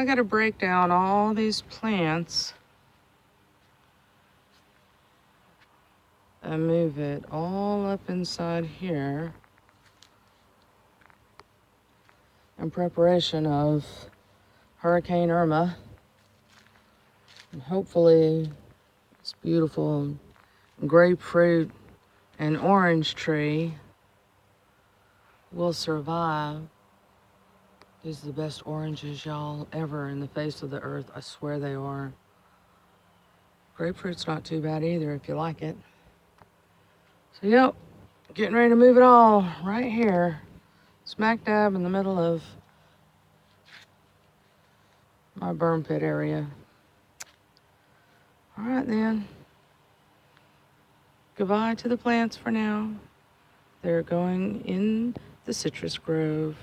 I got to break down all these plants and move it all up inside here in preparation of Hurricane Irma. And hopefully this beautiful grapefruit and orange tree will survive. These are the best oranges, y'all, ever in the face of the earth. I swear they are. Grapefruit's not too bad either if you like it. So, yep, getting ready to move it all right here, smack dab in the middle of my burn pit area. All right, then. Goodbye to the plants for now. They're going in the citrus grove.